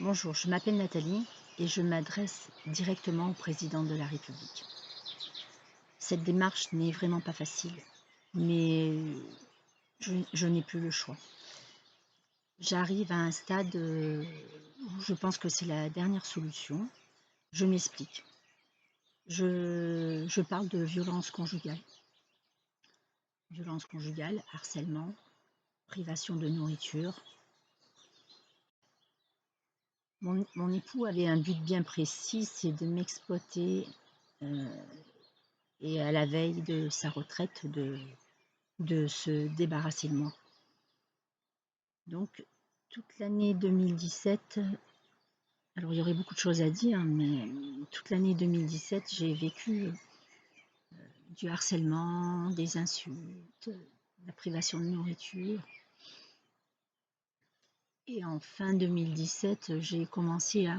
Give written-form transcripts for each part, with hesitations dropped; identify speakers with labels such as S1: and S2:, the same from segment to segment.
S1: Bonjour, je m'appelle Nathalie et je m'adresse directement au président de la République. Cette démarche n'est vraiment pas facile, mais je n'ai plus le choix. J'arrive à un stade où je pense que c'est la dernière solution. Je m'explique. Je parle de violence conjugale, harcèlement, privation de nourriture. Mon époux avait un but bien précis, c'est de m'exploiter et à la veille de sa retraite de se débarrasser de moi. Donc, toute l'année 2017, alors il y aurait beaucoup de choses à dire, mais toute l'année 2017, j'ai vécu du harcèlement, des insultes, la privation de nourriture. Et en fin 2017, j'ai commencé à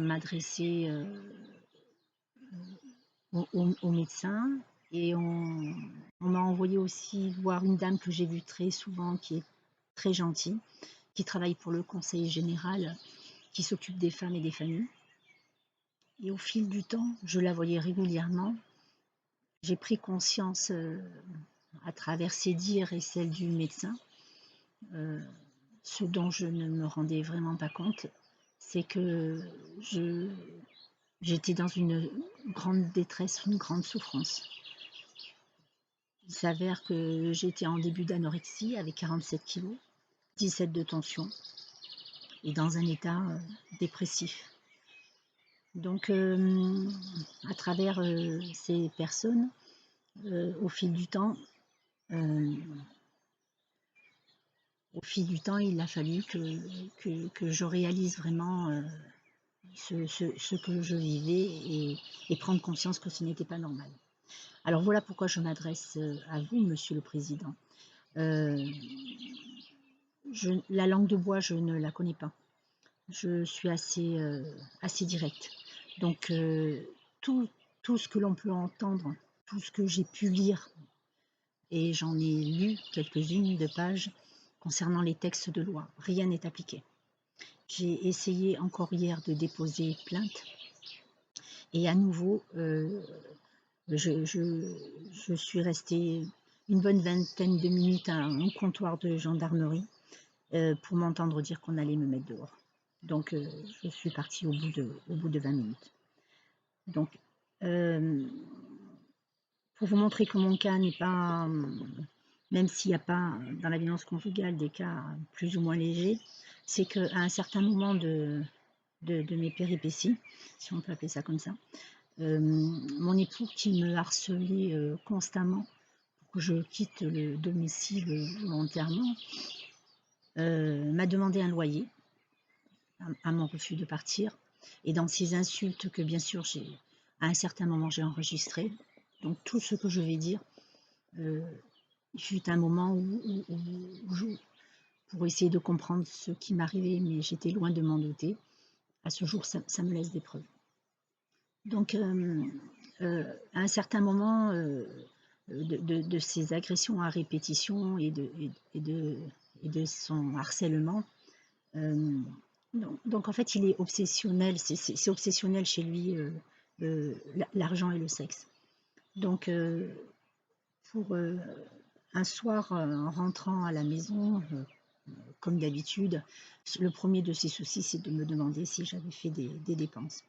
S1: m'adresser au médecin et on m'a envoyé aussi voir une dame que j'ai vue très souvent, qui est très gentille, qui travaille pour le conseil général, qui s'occupe des femmes et des familles. Et au fil du temps, je la voyais régulièrement. J'ai pris conscience, à travers ses dires et celles du médecin, ce dont je ne me rendais vraiment pas compte, c'est que j'étais dans une grande détresse, une grande souffrance. Il s'avère que j'étais en début d'anorexie avec 47 kilos, 17 de tension et dans un état dépressif. Donc, à travers ces personnes, au fil du temps, il a fallu que je réalise vraiment ce que je vivais et prendre conscience que ce n'était pas normal. Alors voilà pourquoi je m'adresse à vous, Monsieur le Président. La langue de bois, je ne la connais pas. Je suis assez directe. Donc, tout ce que l'on peut entendre, tout ce que j'ai pu lire, et j'en ai lu quelques-unes de pages concernant les textes de loi, rien n'est appliqué. J'ai essayé encore hier de déposer plainte et à nouveau, je suis restée une bonne vingtaine de minutes à un comptoir de gendarmerie pour m'entendre dire qu'on allait me mettre dehors. Donc, je suis partie au bout de 20 minutes. Donc, pour vous montrer que mon cas n'est pas, même s'il n'y a pas dans la violence conjugale des cas plus ou moins légers, c'est qu'à un certain moment de mes péripéties, si on peut appeler ça comme ça, mon époux qui me harcelait constamment pour que je quitte le domicile volontairement, m'a demandé un loyer à mon refus de partir. Et dans ces insultes que bien sûr à un certain moment j'ai enregistrées, donc tout ce que je vais dire, il fut un moment pour essayer de comprendre ce qui m'arrivait, mais j'étais loin de m'en douter. À ce jour, ça me laisse des preuves. Donc, à un certain moment de ces agressions à répétition et de son harcèlement, donc en fait, il est obsessionnel, c'est obsessionnel chez lui, l'argent et le sexe. Donc, pour un soir, en rentrant à la maison, comme d'habitude, le premier de ses soucis, c'est de me demander si j'avais fait des dépenses.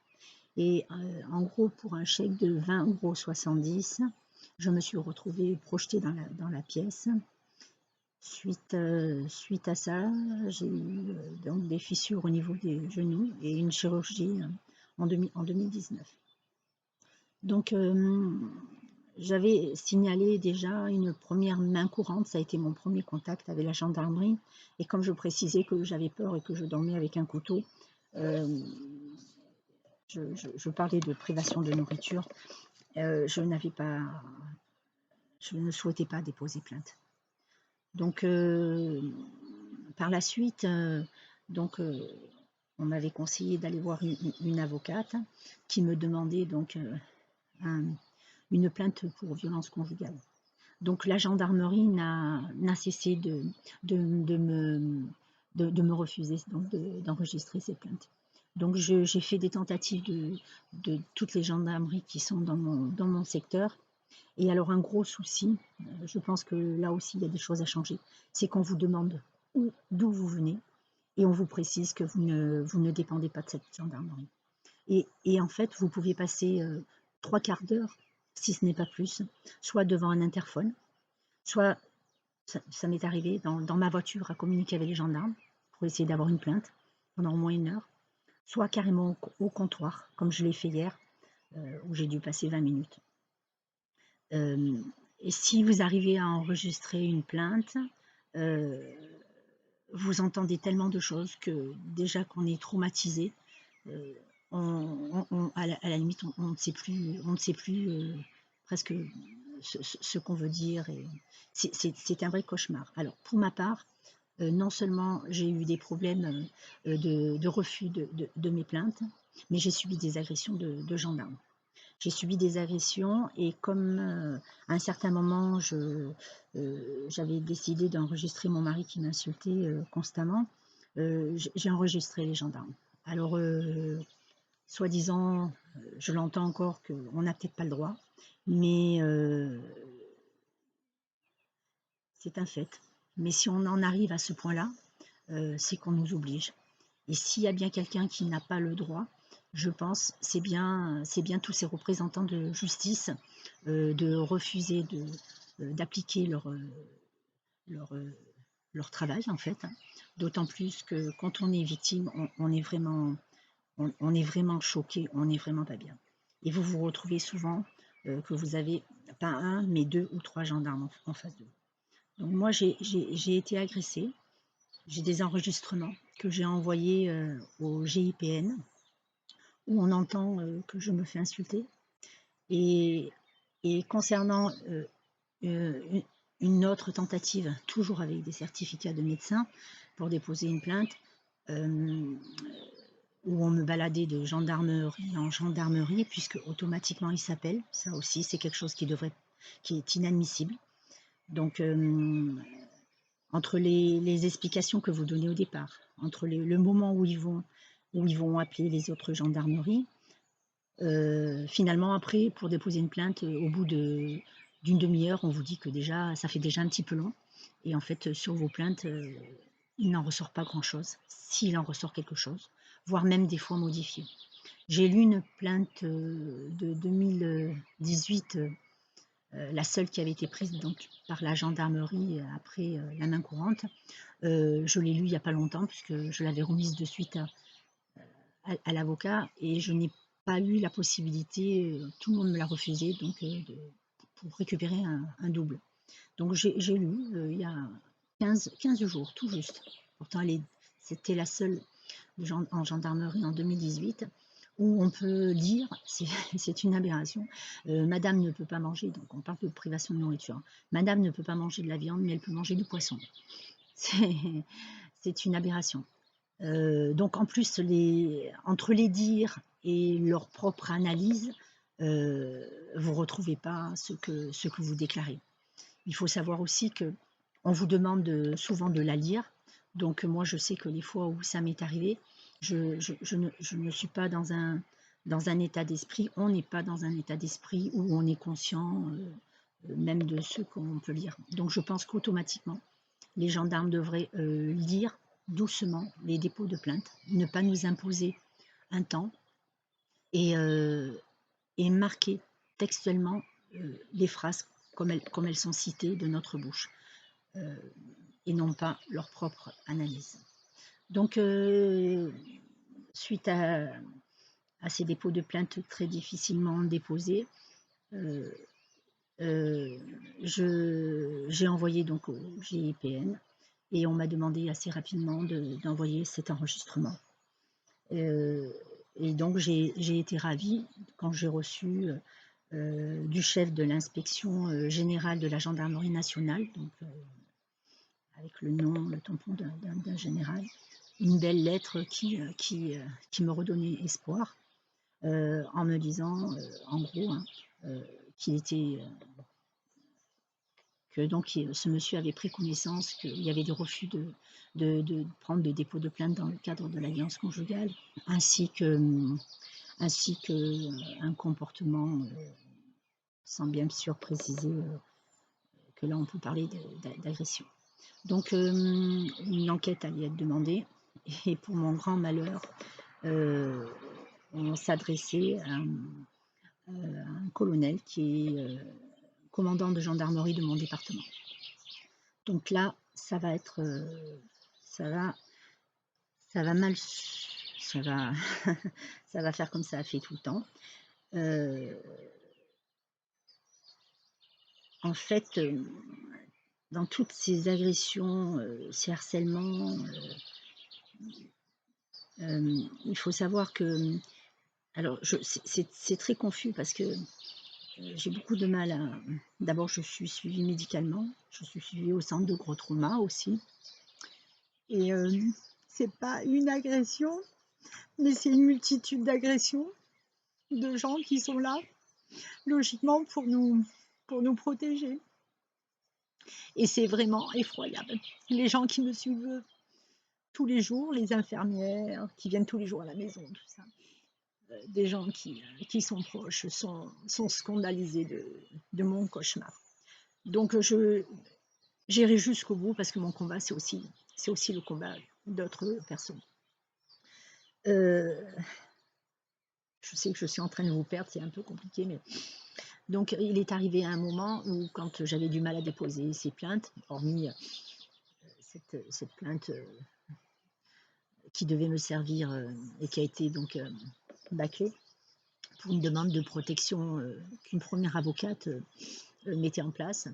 S1: Et en gros, pour un chèque de 20,70 €, je me suis retrouvée projetée dans la pièce. Suite à ça, j'ai eu donc des fissures au niveau des genoux et une chirurgie en 2019. Donc, j'avais signalé déjà une première main courante, ça a été mon premier contact avec la gendarmerie. Et comme je précisais que j'avais peur et que je dormais avec un couteau, je parlais de privation de nourriture. Je ne souhaitais pas déposer plainte. Donc, par la suite, on m'avait conseillé d'aller voir une avocate qui me demandait donc une plainte pour violence conjugale. Donc la gendarmerie n'a cessé de de me refuser donc d'enregistrer ces plaintes. Donc j'ai fait des tentatives de toutes les gendarmeries qui sont dans mon secteur. Et alors un gros souci, je pense que là aussi il y a des choses à changer, c'est qu'on vous demande d'où vous venez et on vous précise que vous ne dépendez pas de cette gendarmerie. Et en fait, vous pouvez passer 3/4 d'heure, si ce n'est pas plus, soit devant un interphone, soit ça m'est arrivé dans ma voiture à communiquer avec les gendarmes pour essayer d'avoir une plainte pendant au moins 1 heure, soit carrément au comptoir, comme je l'ai fait hier, où j'ai dû passer 20 minutes. Et si vous arrivez à enregistrer une plainte, vous entendez tellement de choses que déjà qu'on est traumatisé, à la limite, on ne sait plus presque ce qu'on veut dire. Et c'est un vrai cauchemar. Alors, pour ma part, non seulement j'ai eu des problèmes de refus de mes plaintes, mais j'ai subi des agressions de gendarmes. J'ai subi des agressions et comme à un certain moment, j'avais décidé d'enregistrer mon mari qui m'insultait constamment, j'ai enregistré les gendarmes. Alors, soi-disant, je l'entends encore qu'on n'a peut-être pas le droit, mais c'est un fait. Mais si on en arrive à ce point-là, c'est qu'on nous oblige. Et s'il y a bien quelqu'un qui n'a pas le droit, je pense, c'est bien tous ces représentants de justice de refuser d'appliquer leur, euh, leur travail, en fait. D'autant plus que quand on est victime, on est vraiment choqué, on n'est vraiment pas bien. Et vous vous retrouvez souvent que vous avez pas un, mais 2 ou 3 gendarmes en face de vous. Donc moi, j'ai été agressée. J'ai des enregistrements que j'ai envoyés au GIPN où on entend que je me fais insulter. Et, et concernant une autre tentative, toujours avec des certificats de médecin, pour déposer une plainte, où on me baladait de gendarmerie en gendarmerie, puisque automatiquement il s'appelle. Ça aussi, c'est quelque chose qui est inadmissible. Donc, entre les explications que vous donnez au départ, entre le moment où ils vont appeler les autres gendarmeries, finalement après, pour déposer une plainte, au bout d'une demi-heure, on vous dit que déjà, ça fait déjà un petit peu long. Et en fait, sur vos plaintes, il n'en ressort pas grand-chose, s'il en ressort quelque chose, voire même des fois modifié. J'ai lu une plainte de 2018, la seule qui avait été prise donc, par la gendarmerie après la main courante. Je l'ai lue il n'y a pas longtemps, puisque je l'avais remise de suite à l'avocat, et je n'ai pas eu la possibilité, tout le monde me l'a refusé, donc pour récupérer un double. Donc j'ai lu il y a 15 jours, tout juste. Pourtant, c'était la seule en gendarmerie en 2018, où on peut dire, c'est une aberration, madame ne peut pas manger, donc on parle de privation de nourriture, madame ne peut pas manger de la viande, mais elle peut manger du poisson. C'est une aberration. Donc en plus, entre les dires et leur propre analyse, vous ne retrouvez pas ce que vous déclarez. Il faut savoir aussi que on vous demande souvent de la lire. Donc moi, je sais que les fois où ça m'est arrivé, je ne suis pas dans un état d'esprit, on n'est pas dans un état d'esprit où on est conscient même de ce qu'on peut lire. Donc je pense qu'automatiquement, les gendarmes devraient lire doucement les dépôts de plainte, ne pas nous imposer un temps et, et marquer textuellement les phrases comme elles sont citées de notre bouche, et non pas leur propre analyse. Donc, suite à ces dépôts de plainte très difficilement déposés, j'ai envoyé donc au GIPN et on m'a demandé assez rapidement d'envoyer cet enregistrement. Et donc j'ai été ravie quand j'ai reçu du chef de l'inspection générale de la gendarmerie nationale, donc avec le nom, le tampon d'un général, une belle lettre qui me redonnait espoir, en me disant, en gros, hein, qu'il était que donc ce monsieur avait pris connaissance qu'il y avait des refus de prendre des dépôts de plainte dans le cadre de l'alliance conjugale, ainsi que, ainsi qu'un comportement, sans bien sûr préciser que là on peut parler d'agression. Donc une enquête allait être demandée et pour mon grand malheur, on s'adressait à un colonel qui est commandant de gendarmerie de mon département. Donc là, ça va être, ça va, ça va mal, ça va, ça va faire comme ça a fait tout le temps. En fait, dans toutes ces agressions, ces harcèlements, il faut savoir que, alors c'est très confus parce que j'ai beaucoup de mal à. D'abord, je suis suivie médicalement, je suis suivie au centre de gros trauma aussi. Et c'est pas une agression, mais c'est une multitude d'agressions de gens qui sont là, logiquement, pour nous protéger. Et c'est vraiment effroyable. Les gens qui me suivent tous les jours, les infirmières qui viennent tous les jours à la maison, tout ça. Des gens qui sont proches sont scandalisés de mon cauchemar. Donc j'irai jusqu'au bout parce que mon combat, c'est aussi le combat d'autres personnes. Je sais que je suis en train de vous perdre, c'est un peu compliqué, mais donc il est arrivé à un moment où quand j'avais du mal à déposer ces plaintes, hormis cette plainte qui devait me servir et qui a été donc bâclée pour une demande de protection qu'une première avocate mettait en place.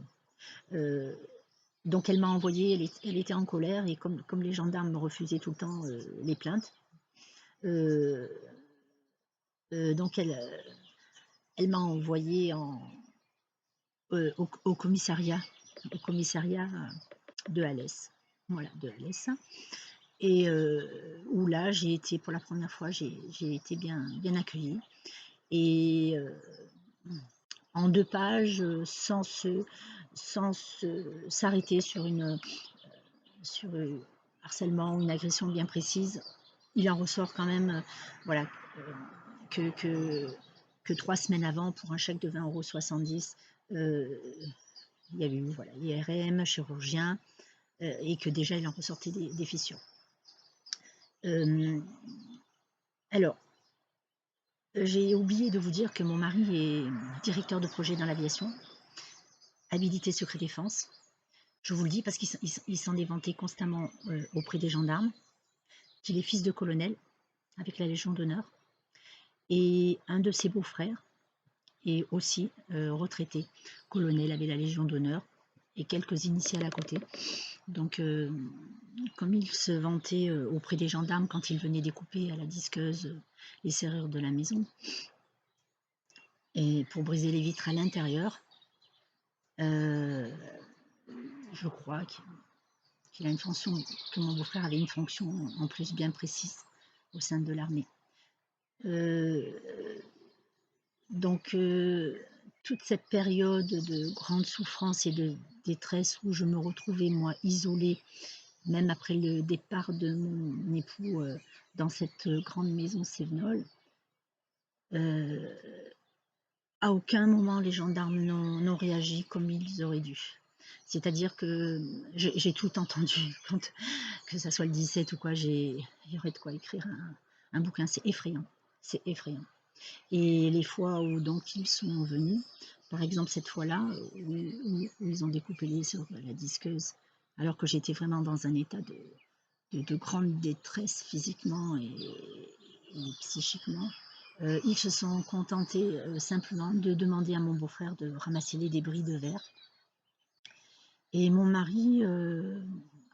S1: Donc elle m'a envoyé, elle était en colère et comme les gendarmes me refusaient tout le temps les plaintes, donc elle m'a envoyé au commissariat de Alès, voilà, de Alès. Et où là, j'ai été, pour la première fois, j'ai été bien accueillie. Et en 2 pages, sans s'arrêter sur harcèlement ou une agression bien précise, il en ressort quand même, voilà, que 3 semaines avant, pour un chèque de 20,70 €, il y avait eu voilà, IRM, chirurgien, et que déjà il en ressortait des fissures. Alors, j'ai oublié de vous dire que mon mari est directeur de projet dans l'aviation, habilité secret défense. Je vous le dis parce qu'il s'en est vanté constamment auprès des gendarmes, qu'il est fils de colonel avec la Légion d'honneur. Et un de ses beaux-frères est aussi retraité, colonel avec la Légion d'honneur et quelques initiales à côté. Donc, comme il se vantait auprès des gendarmes quand il venait découper à la disqueuse les serrures de la maison, et pour briser les vitres à l'intérieur, je crois qu'il a une fonction, que mon beau-frère avait une fonction en plus bien précise au sein de l'armée. Donc, toute cette période de grande souffrance et de détresse où je me retrouvais, moi, isolée, même après le départ de mon époux dans cette grande maison Sévenol, à aucun moment les gendarmes n'ont réagi comme ils auraient dû. C'est-à-dire que j'ai tout entendu, que ça soit le 17 ou quoi, il y aurait de quoi écrire un bouquin, c'est effrayant, c'est effrayant. Et les fois où donc ils sont venus, par exemple cette fois-là, où ils ont découpé sur la disqueuse, alors que j'étais vraiment dans un état de grande détresse physiquement et psychiquement, ils se sont contentés simplement de demander à mon beau-frère de ramasser les débris de verre. Et mon mari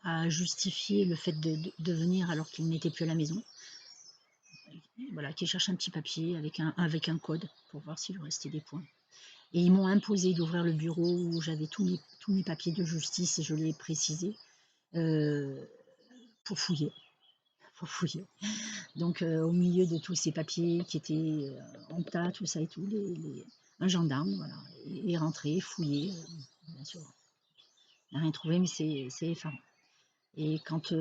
S1: a justifié le fait de venir alors qu'il n'était plus à la maison. Voilà, qu'il cherche un petit papier avec un code pour voir s'il lui restait des points. Et ils m'ont imposé d'ouvrir le bureau où j'avais tous mes papiers de justice, et je l'ai précisé, pour fouiller. Donc au milieu de tous ces papiers qui étaient en tas, tout ça et tout, un gendarme voilà, est rentré, fouillé, bien sûr. n'a rien trouvé, mais c'est effarant. Et quand,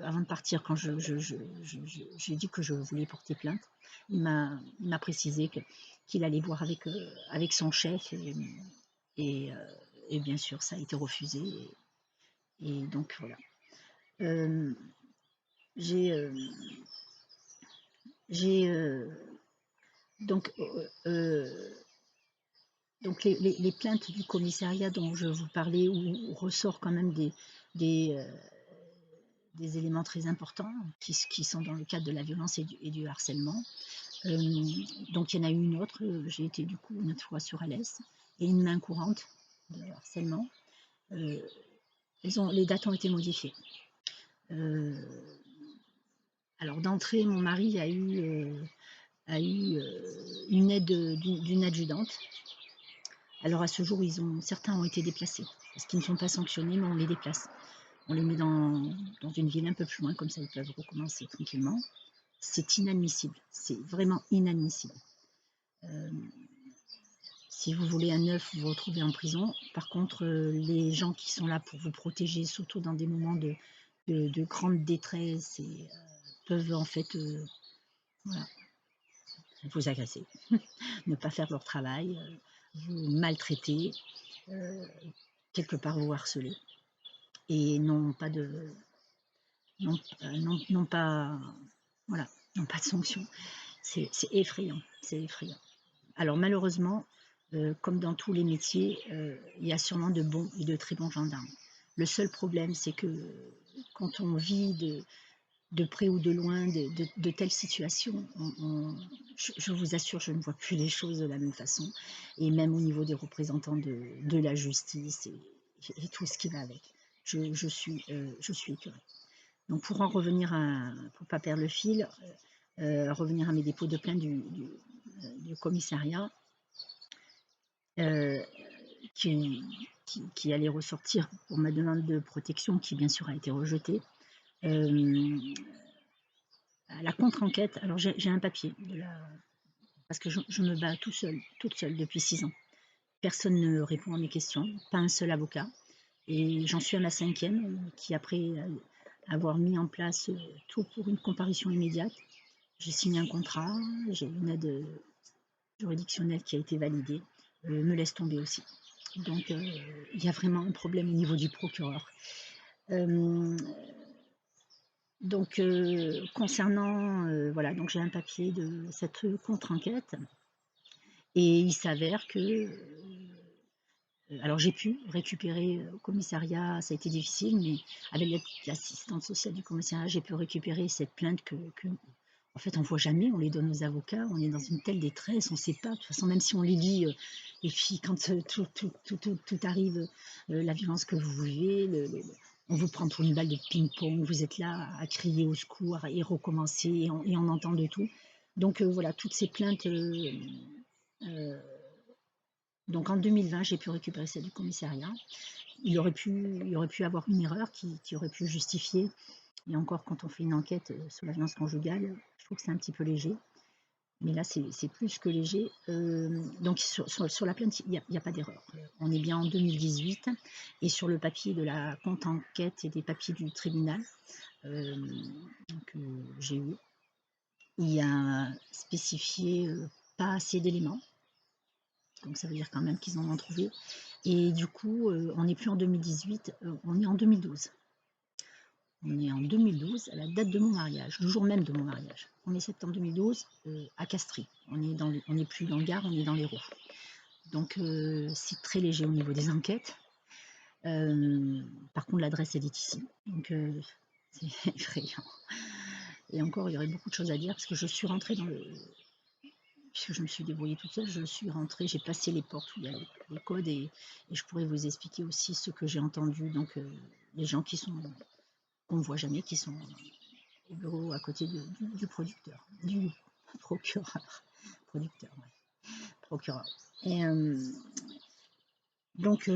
S1: avant de partir, quand j'ai dit que je voulais porter plainte, il m'a précisé qu'il allait voir avec son chef et, euh, et bien sûr ça a été refusé et donc voilà. Euh, j'ai j'ai donc donc les plaintes du commissariat dont je vous parlais, où ressort quand même des, euh, des éléments très importants qui sont dans le cadre de la violence et du harcèlement. Euh, donc il y en a eu une autre, j'ai été du coup une autre fois sur Alès, et une main courante de harcèlement. Euh, les dates ont été modifiées. Euh, alors d'entrée, mon mari a eu une aide d'une adjudante. Alors à ce jour, certains ont été déplacés, parce qu'ils ne sont pas sanctionnés, mais on les déplace. On les met dans une ville un peu plus loin, comme ça ils peuvent recommencer tranquillement. C'est inadmissible, c'est vraiment inadmissible. Euh, Si vous voulez un neuf, vous vous retrouvez en prison. Par contre, les gens qui sont là pour vous protéger, surtout dans des moments de grande détresse, peuvent en fait voilà, vous agresser, ne pas faire leur travail, vous maltraiter, euh, quelque part vous harceler. Et non pas de, non pas, voilà, non pas de sanction. C'est effrayant, c'est effrayant. Alors malheureusement, comme dans tous les métiers, il y a sûrement de bons et de très bons gendarmes. Le seul problème, c'est que quand on vit de près ou de loin de telles situations, je vous assure, je ne vois plus les choses de la même façon. Et même au niveau des représentants de la justice et tout ce qui va avec. Je suis écœurée. Donc pour en revenir pour ne pas perdre le fil, revenir à mes dépôts de plainte du commissariat, euh, qui, qui allait ressortir pour ma demande de protection, qui bien sûr a été rejetée. La contre-enquête, alors j'ai un papier, parce que je me bats toute seule depuis 6 ans. Personne ne répond à mes questions, pas un seul avocat. Et j'en suis à ma 5e, qui après avoir mis en place tout pour une comparution immédiate, j'ai signé un contrat, j'ai une aide juridictionnelle qui a été validée, me laisse tomber aussi. Donc il y a vraiment un problème au niveau du procureur. Donc concernant, voilà, donc j'ai un papier de cette contre-enquête et il s'avère que, alors j'ai pu récupérer au commissariat, ça a été difficile, mais avec l'assistante sociale du commissariat, j'ai pu récupérer cette plainte que en fait, on ne voit jamais, on les donne aux avocats, on est dans une telle détresse, on ne sait pas. De toute façon, même si on les lit, les filles, quand tout arrive, la violence que vous vivez, on vous prend pour une balle de ping-pong, vous êtes là à crier au secours et recommencer, et on entend de tout. Donc voilà, toutes ces plaintes. Euh, donc en 2020, j'ai pu récupérer celle du commissariat. Il aurait pu avoir une erreur qui aurait pu justifier. Et encore, quand on fait une enquête sur la violence conjugale, je trouve que c'est un petit peu léger. Mais là, c'est plus que léger. Donc, sur la plainte, il n'y a pas d'erreur. On est bien en 2018. Et sur le papier de la contre-enquête et des papiers du tribunal que j'ai eu, il y a spécifié pas assez d'éléments. Donc, ça veut dire quand même qu'ils en ont trouvé. Et du coup, on n'est plus en 2018, on est en 2012. On est en 2012, à la date de mon mariage, le jour même de mon mariage. 1er septembre 2012, à Castries. On n'est plus dans le Gard, on est dans l'Hérault. Donc c'est très léger au niveau des enquêtes. Par contre, l'adresse, elle est ici. Donc c'est effrayant. Et encore, il y aurait beaucoup de choses à dire, parce que je suis rentrée puisque je me suis débrouillée toute seule, je suis rentrée, j'ai passé les portes où il y a les codes, et je pourrais vous expliquer aussi ce que j'ai entendu. Donc les gens qu'on ne voit jamais, qui sont au bureau à côté du producteur, du procureur. Producteur, ouais. Procureur. Et donc,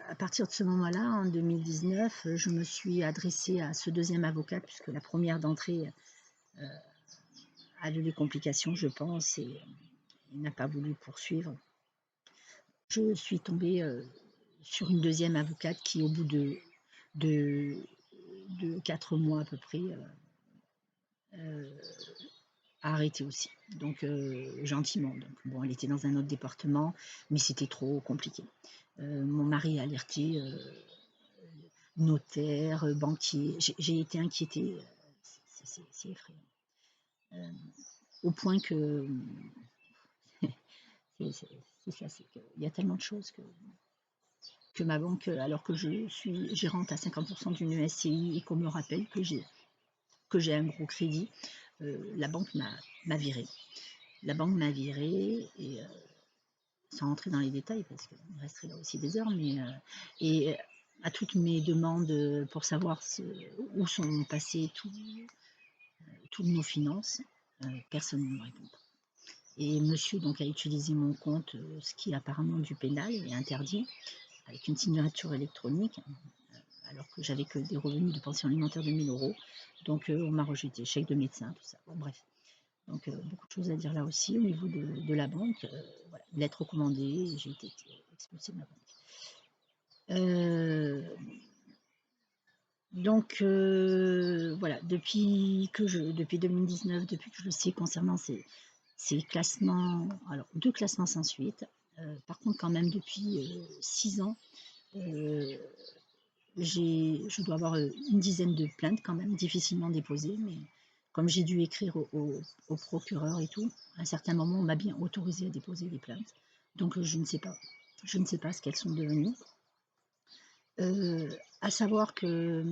S1: à partir de ce moment-là, en 2019, je me suis adressée à ce deuxième avocat, puisque la première d'entrée a eu des complications, je pense, et il n'a pas voulu poursuivre. Je suis tombée sur une deuxième avocate qui, au bout de, de 4 mois à peu près, a arrêté aussi. Donc gentiment. Donc bon, elle était dans un autre département, mais c'était trop compliqué. Mon mari a alerté notaire, banquier. J'ai été inquiétée. C'est effrayant. Au point que c'est ça, c'est qu'il y a tellement de choses que ma banque, alors que je suis gérante à 50% d'une SCI et qu'on me rappelle que j'ai un gros crédit, la banque m'a virée. La banque m'a virée et sans rentrer dans les détails parce qu'il resterait là aussi des heures, mais et à toutes mes demandes pour savoir où sont passées toutes nos finances, personne ne me répond pas. Et monsieur donc a utilisé mon compte, ce qui est apparemment du pénal et interdit, avec une signature électronique, alors que j'avais que des revenus de pension alimentaire de 1 000 €. Donc on m'a rejeté, chèque de médecin, tout ça. Bon, bref. Donc beaucoup de choses à dire là aussi au niveau de la banque. Voilà, lettre recommandée, j'ai été expulsée de ma banque. Donc voilà, depuis 2019, depuis que je le sais concernant ces classements, alors 2 classements sans suite. Par contre, quand même, depuis 6 ans, je dois avoir une dizaine de plaintes quand même, difficilement déposées, mais comme j'ai dû écrire au procureur et tout, à un certain moment, on m'a bien autorisé à déposer des plaintes. Donc je ne sais pas. Je ne sais pas ce qu'elles sont devenues. À savoir que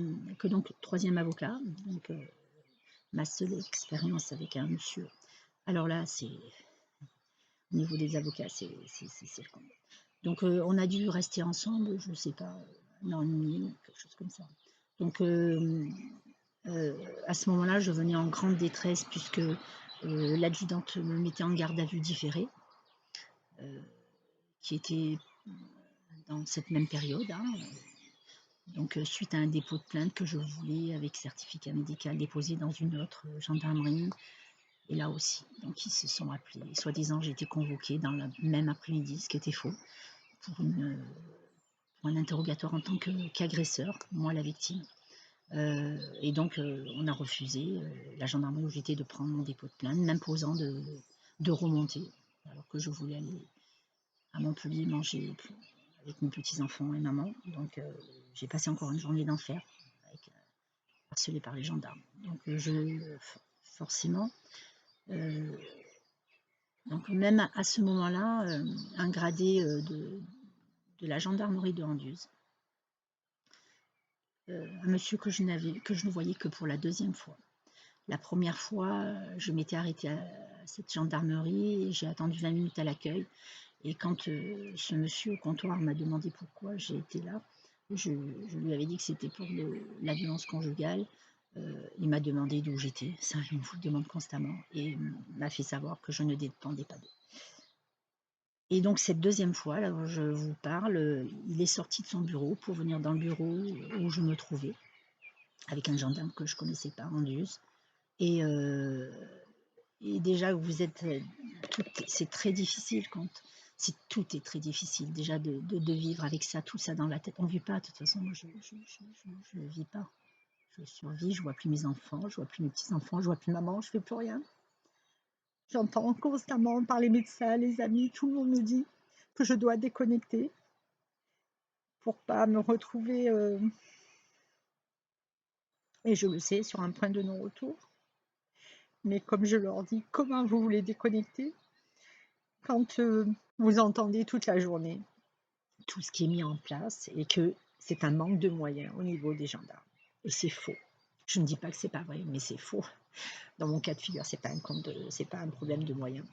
S1: donc troisième avocat, donc ma seule expérience avec un monsieur. Alors là, c'est au niveau des avocats, c'est le comble. Donc on a dû rester ensemble, je ne sais pas, 1 an et demi, quelque chose comme ça. Donc à ce moment-là, je venais en grande détresse puisque l'adjudante me mettait en garde à vue différée, qui était dans cette même période. Hein. Donc suite à un dépôt de plainte que je voulais avec certificat médical déposé dans une autre gendarmerie, et là aussi, donc ils se sont appelés. Soi-disant, j'ai été convoquée dans le même après-midi, ce qui était faux, pour un interrogatoire en tant qu'agresseur, moi la victime. Et donc on a refusé, la gendarmerie où j'étais, de prendre mon dépôt de plainte, m'imposant de remonter, alors que je voulais aller à Montpellier manger avec mes petits-enfants et maman. Donc j'ai passé encore une journée d'enfer, harcelée par les gendarmes. Donc forcément, donc même à ce moment-là, un gradé de la gendarmerie de Anduze, un monsieur que je ne voyais que pour la deuxième fois. La première fois, je m'étais arrêtée à cette gendarmerie et j'ai attendu 20 minutes à l'accueil. Et quand ce monsieur au comptoir m'a demandé pourquoi j'ai été là, je lui avais dit que c'était pour la violence conjugale. Il m'a demandé d'où j'étais, ça je me le demande constamment, et m'a fait savoir que je ne dépendais pas d'eux. Et donc cette deuxième fois, là où je vous parle, il est sorti de son bureau pour venir dans le bureau où je me trouvais, avec un gendarme que je ne connaissais pas, Anduze. Et déjà, vous êtes, c'est très difficile tout est très difficile déjà de vivre avec ça, tout ça dans la tête. On ne vit pas, de toute façon, moi je ne vis pas. Je survis, je ne vois plus mes enfants, je ne vois plus mes petits-enfants, je ne vois plus maman, je ne fais plus rien. J'entends constamment par les médecins, les amis, tout le monde me dit que je dois déconnecter pour pas me retrouver, et je le sais, sur un point de non-retour. Mais comme je leur dis, comment vous voulez déconnecter quand vous entendez toute la journée tout ce qui est mis en place et que c'est un manque de moyens au niveau des gendarmes. Et c'est faux. Je ne dis pas que c'est pas vrai, mais c'est faux. Dans mon cas de figure, c'est pas un problème de moyens.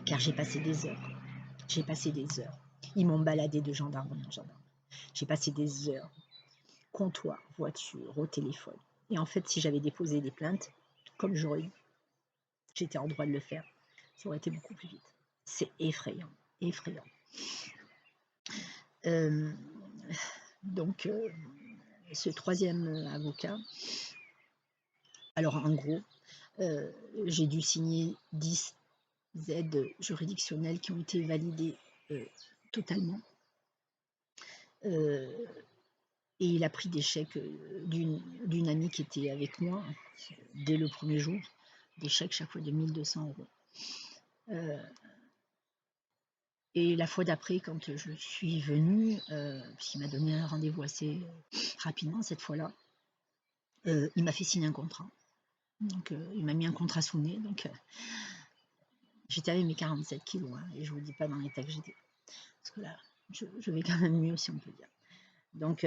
S1: Car j'ai passé des heures. J'ai passé des heures. Ils m'ont baladé de gendarmerie en gendarmerie. J'ai passé des heures. Comptoir, voiture, au téléphone. Et en fait, si j'avais déposé des plaintes, comme j'étais en droit de le faire, ça aurait été beaucoup plus vite. C'est effrayant, effrayant. Donc, ce troisième avocat, alors en gros, j'ai dû signer 10 aides juridictionnelles qui ont été validées totalement. heu et il a pris des chèques, d'une amie qui était avec moi, dès le premier jour, des chèques chaque fois de 1 200 €. Heu et la fois d'après quand je suis venue, puisqu'il m'a donné un rendez-vous assez, rapidement cette fois-là, il m'a fait signer un contrat. Donc il m'a mis un contrat sous le nez, donc j'étais avec mes 47 kilos, hein, et je vous dis pas dans l'état que j'étais. Parce que là, je vais quand même mieux si on peut dire. Donc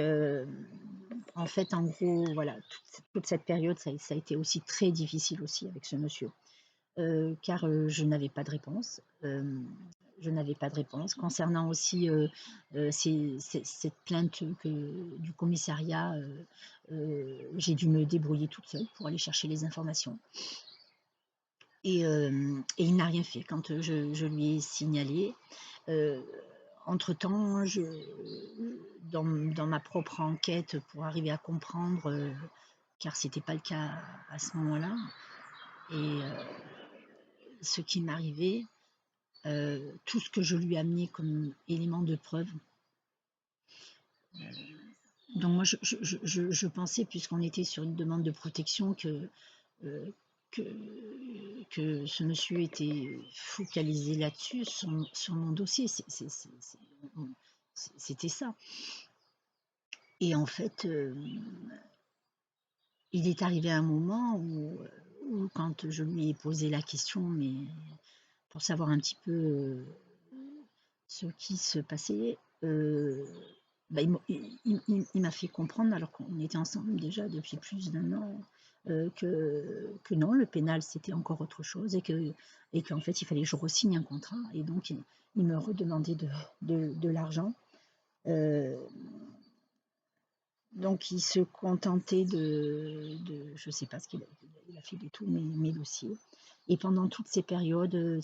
S1: en fait, en gros, voilà, toute cette période, ça a été aussi très difficile aussi avec ce monsieur, car, je n'avais pas de réponse, je n'avais pas de réponse concernant aussi, cette plainte du commissariat, j'ai dû me débrouiller toute seule pour aller chercher les informations et il n'a rien fait quand, je lui ai signalé. Heu, Entre-temps, dans ma propre enquête pour arriver à comprendre, car c'était pas le cas à ce moment-là et ce qui m'arrivait, tout ce que je lui ai amené comme élément de preuve, donc moi je pensais puisqu'on était sur une demande de protection heu, que que ce monsieur était focalisé là-dessus, sur mon dossier. On c'était ça et en fait, il est arrivé un moment où quand je lui ai posé la question, mais pour savoir un petit peu, ce qui se passait, bah, il m'a fait comprendre alors qu'on était ensemble déjà depuis plus d'1 an, que non, le pénal c'était encore autre chose et qu'en fait il fallait que je re-signe un contrat et donc il me redemandait de l'argent. Heu, donc il se contentait je sais pas ce qu'il a il a fait de tous mes dossiers et pendant toutes ces périodes,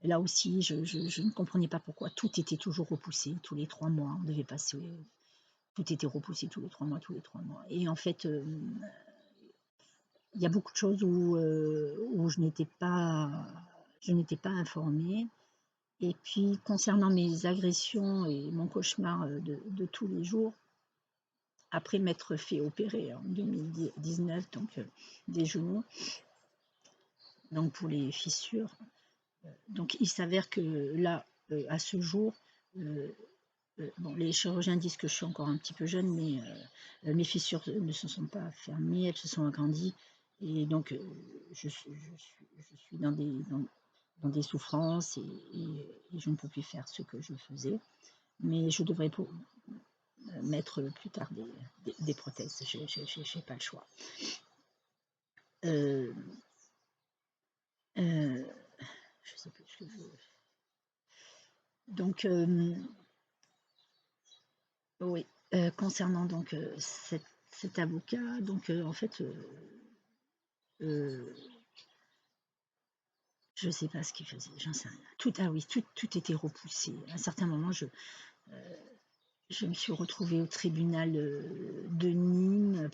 S1: là aussi je ne comprenais pas pourquoi tout était toujours repoussé. Tous les 3 mois, on devait passer, tout était repoussé tous les 3 mois et en fait, il y a beaucoup de choses où je n'étais pas informée et puis concernant mes agressions et mon cauchemar, de tous les jours, après m'être fait opérer en 2019 donc des genoux, donc pour les fissures, donc il s'avère que là, à ce jour, heu bon, les chirurgiens disent que je suis encore un petit peu jeune, mais mes fissures ne se sont pas fermées, elles se sont agrandies et donc je suis dans des souffrances et je ne peux plus faire ce que je faisais. Mais je devrais mettre plus tard des prothèses, j'ai pas le choix. Heu heu, je sais plus ce que je donc oui, concernant donc cet avocat, donc en fait, heu, je sais pas ce qu'il faisait, j'en sais rien. Ah oui, tout était repoussé. À un certain moment, je me suis retrouvée au tribunal, de Nîmes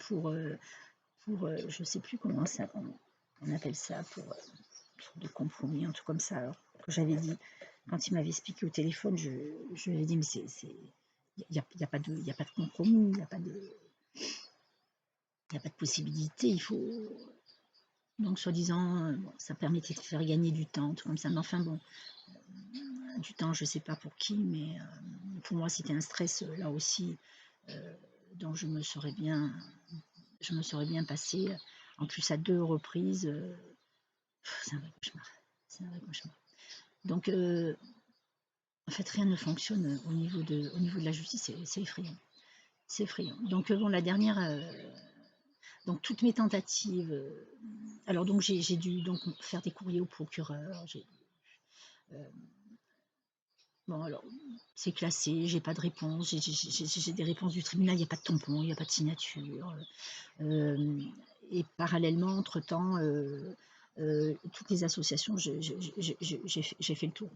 S1: je sais plus comment ça on appelle ça, pour, une sorte de compromis, un truc comme ça, alors que j'avais dit quand il m'avait expliqué au téléphone, je lui ai dit: «Mais il y a pas de compromis, il y a pas de possibilité, il faut». Donc soi-disant, bon, ça permettait de faire gagner du temps, tout comme ça, mais enfin bon, du temps, je sais pas pour qui, mais pour moi, c'était un stress, là aussi, heu, dont je me serais bien passée, en plus à 2 reprises, c'est un vrai cauchemar, c'est un vrai cauchemar. Donc en fait, rien ne fonctionne, au niveau de la justice, c'est effrayant, c'est effrayant. Donc bon, la dernière, donc toutes mes tentatives, alors donc j'ai dû donc faire des courriers au procureur, bon alors, c'est classé, j'ai pas de réponse, j'ai des réponses du tribunal, il y a pas de tampon, il y a pas de signature, et parallèlement entre-temps, toutes les associations, j'ai fait le tour.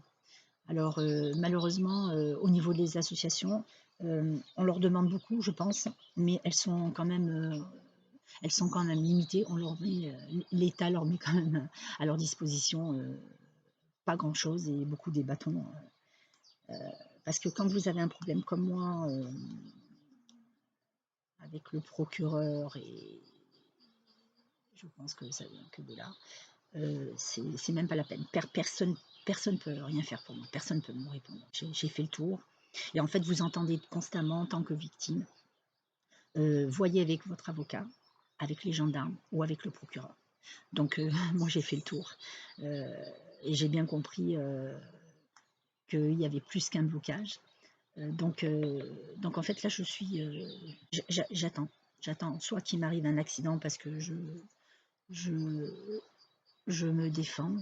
S1: Alors, malheureusement, au niveau des associations, on leur demande beaucoup, je pense, mais elles sont quand même limitées. On leur met, l'État leur met quand même, à leur disposition, pas grand-chose et beaucoup des bâtons, Parce que quand vous avez un problème comme moi, avec le procureur, et je pense que ça vient que de là, c'est même pas la peine. Personne peut rien faire pour moi, personne peut me répondre. J'ai fait le tour. Et en fait, vous entendez constamment en tant que victime, voyez avec votre avocat, avec les gendarmes ou avec le procureur. Donc, moi, j'ai fait le tour. Et j'ai bien compris qu'il y avait plus qu'un blocage. Donc, en fait, là, j'attends soit qu'il m'arrive un accident parce que je me défends,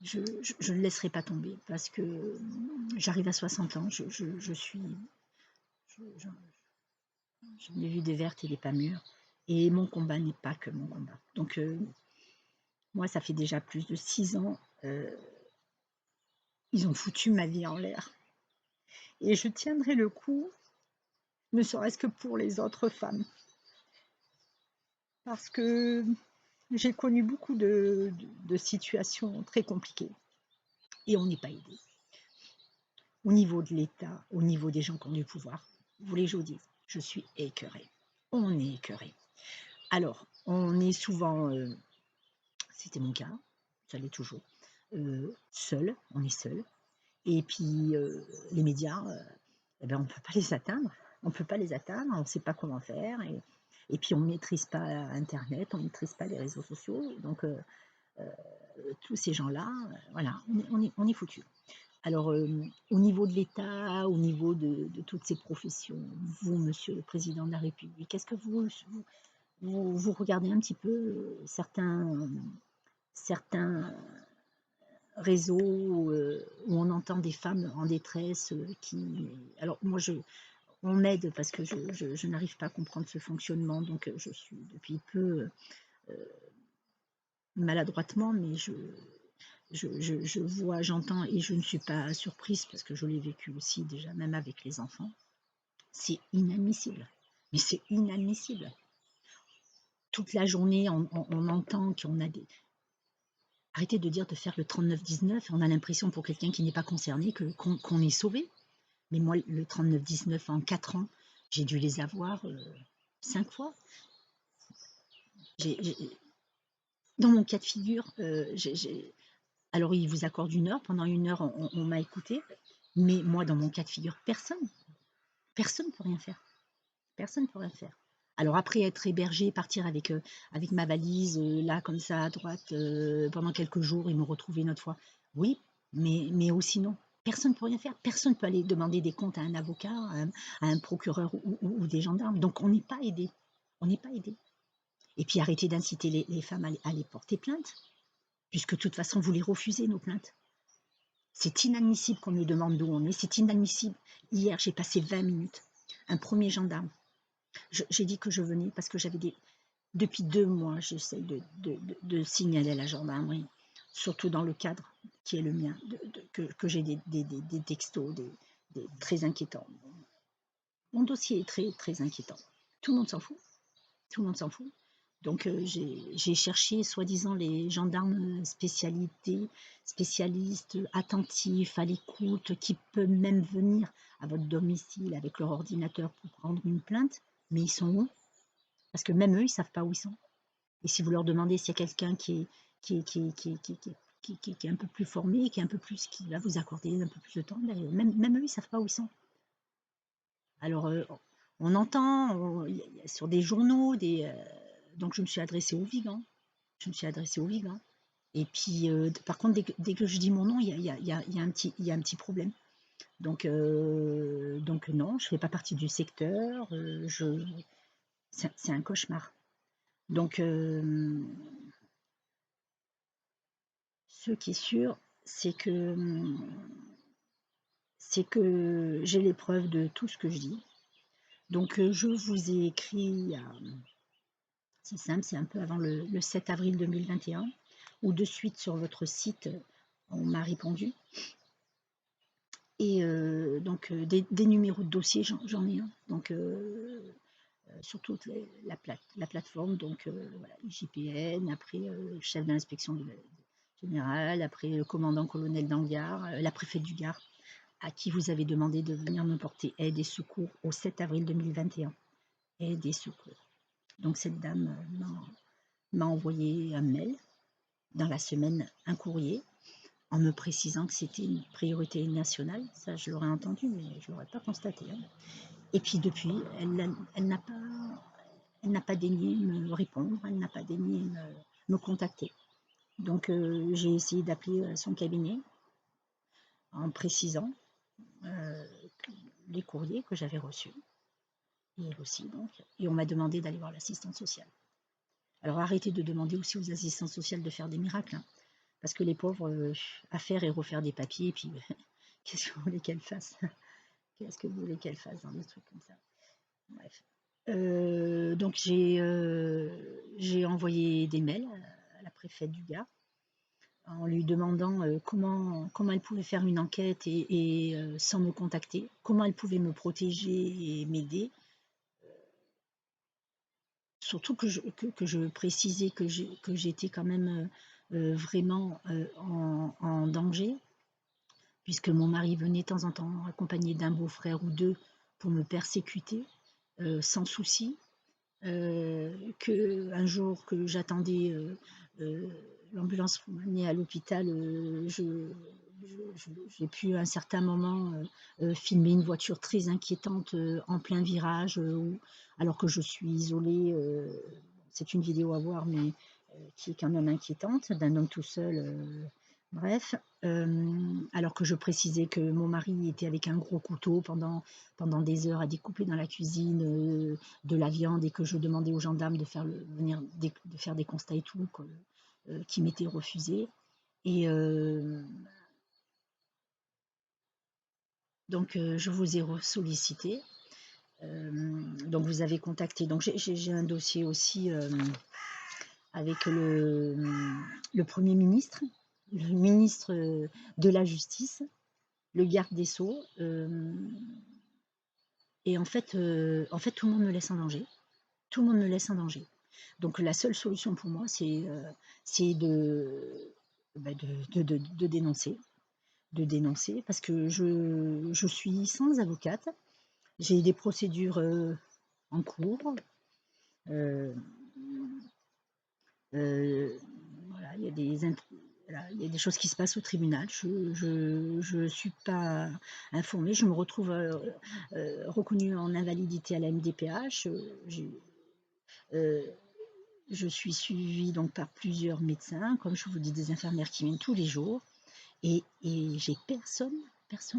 S1: je ne laisserai pas tomber parce que j'arrive à 60 ans, je suis, j'en ai vu des vertes et des pas mûres, et mon combat n'est pas que mon combat. Donc, moi, ça fait déjà plus de 6 ans, ils ont foutu ma vie en l'air. Et je tiendrai le coup, ne serait-ce que pour les autres femmes. Parce que j'ai connu beaucoup de situations très compliquées. Et on n'est pas aidé. Au niveau de l'État, au niveau des gens qui ont du pouvoir, vous voulez que je vous dise, je suis écœurée. On est écœurée. Alors, on est souvent, c'était mon cas, ça l'est toujours, seul, on est seul. Et puis, les médias, eh ben, on ne peut pas les atteindre. On ne peut pas les atteindre, on ne sait pas comment faire. Et puis, on ne maîtrise pas Internet, on ne maîtrise pas les réseaux sociaux. Donc, tous ces gens-là, voilà, on est foutus. Alors, au niveau de l'État, au niveau de toutes ces professions, vous, Monsieur le Président de la République, est-ce que vous regardez un petit peu certains réseaux où on entend des femmes en détresse qui... Alors, moi, on m'aide parce que je n'arrive pas à comprendre ce fonctionnement, donc je suis depuis peu maladroitement, mais je vois, j'entends, et je ne suis pas surprise parce que je l'ai vécu aussi déjà, même avec les enfants. C'est inadmissible. Mais c'est inadmissible. Toute la journée, on entend qu'on a des... Arrêtez de dire de faire le 3919, on a l'impression pour quelqu'un qui n'est pas concerné qu'on est sauvé. Mais moi, le 3919 en 4 ans, j'ai dû les avoir 5 fois. Dans mon cas de figure, alors ils vous accordent 1 heure, pendant 1 heure on m'a écouté, mais moi dans mon cas de figure, personne ne peut rien faire. Personne ne peut rien faire. Alors après être hébergé, partir avec ma valise, là comme ça à droite, pendant quelques jours et me retrouver une autre fois, oui, mais aussi non. Personne ne peut rien faire. Personne ne peut aller demander des comptes à un avocat, à un procureur ou des gendarmes. Donc on n'est pas aidé. On n'est pas aidé. Et puis arrêtez d'inciter les femmes à aller porter plainte, puisque de toute façon vous les refusez, nos plaintes. C'est inadmissible qu'on nous demande d'où on est, c'est inadmissible. Hier, j'ai passé 20 minutes. Un premier gendarme. J'ai dit que je venais parce que j'avais depuis 2 mois, j'essaie de signaler à la gendarmerie, surtout dans le cadre qui est le mien, que j'ai des textos très inquiétants. Mon dossier est très, très inquiétant. Tout le monde s'en fout. Tout le monde s'en fout. Donc, j'ai cherché, soi-disant, les gendarmes spécialistes, attentifs, à l'écoute, qui peuvent même venir à votre domicile avec leur ordinateur pour prendre une plainte. Mais ils sont où? Parce que même eux, ils ne savent pas où ils sont. Et si vous leur demandez s'il y a quelqu'un qui est un peu plus formé, qui va vous accorder un peu plus de temps, même eux, ils ne savent pas où ils sont. Alors, on entend sur des journaux, donc je me suis adressée au Vigan. Et puis, par contre, dès que je dis mon nom, il y a un petit problème. Donc non, je ne fais pas partie du secteur. C'est un cauchemar. Donc, ce qui est sûr, c'est que j'ai les preuves de tout ce que je dis. Donc, je vous ai écrit, c'est simple, c'est un peu avant le 7 avril 2021, ou de suite sur votre site, on m'a répondu. Et donc, des numéros de dossier, j'en ai un. Donc, sur toute la plateforme, donc voilà, IGPN, après chef de l'inspection général, après le commandant-colonel d'Angar, la préfète du Gard, à qui vous avez demandé de venir me porter aide et secours au 7 avril 2021. Aide et secours. Donc cette dame m'a envoyé un mail, dans la semaine un courrier, en me précisant que c'était une priorité nationale. Ça, je l'aurais entendu, mais je ne l'aurais pas constaté. Hein. Et puis depuis, elle n'a pas daigné me répondre, elle n'a pas daigné me contacter. Donc j'ai essayé d'appeler son cabinet en précisant les courriers que j'avais reçus, et elle aussi donc, et on m'a demandé d'aller voir l'assistante sociale. Alors arrêtez de demander aussi aux assistantes sociales de faire des miracles, hein, parce que les pauvres, à faire et refaire des papiers, et puis qu'est-ce que vous voulez qu'elles fassent? Qu'est-ce que vous voulez qu'elles fassent dans des trucs comme ça? Bref. Donc j'ai envoyé des mails à la préfète du Gard en lui demandant comment elle pouvait faire une enquête et sans me contacter, comment elle pouvait me protéger et m'aider. Surtout que je précisais que j'étais quand même vraiment en danger, puisque mon mari venait de temps en temps accompagné d'un beau-frère ou deux pour me persécuter sans souci. Qu'un jour que j'attendais l'ambulance pour m'amener à l'hôpital, j'ai pu à un certain moment filmer une voiture très inquiétante en plein virage, alors que je suis isolée. C'est une vidéo à voir, mais qui est quand même inquiétante, d'un homme tout seul. Bref, alors que je précisais que mon mari était avec un gros couteau pendant des heures à découper dans la cuisine de la viande, et que je demandais aux gendarmes de faire des constats et tout, qui m'étaient refusés. Et donc je vous ai sollicité. Donc vous avez contacté. Donc j'ai un dossier aussi avec le Premier ministre, le ministre de la Justice, le garde des Sceaux. Et en fait, tout le monde me laisse en danger. Tout le monde me laisse en danger. Donc la seule solution pour moi, c'est de dénoncer. De dénoncer, parce que je suis sans avocate. J'ai des procédures en cours. Euh, voilà, il y a des choses qui se passent au tribunal. Je ne suis pas informée. Je me retrouve reconnue en invalidité à la MDPH. Je suis suivie donc par plusieurs médecins, comme je vous dis, des infirmières qui viennent tous les jours, et j'ai personne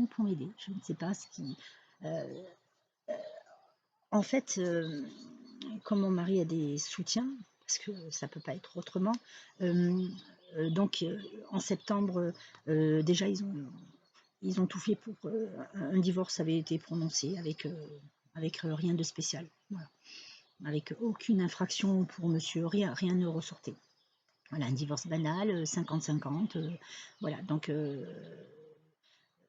S1: pour m'aider. Je ne sais pas ce qui. En fait, comme mon mari a des soutiens, parce que ça ne peut pas être autrement, donc en septembre, déjà ils ont tout fait pour un divorce avait été prononcé avec rien de spécial. Voilà. Avec aucune infraction pour monsieur, rien ne ressortait. Voilà, un divorce banal, 50-50, voilà, donc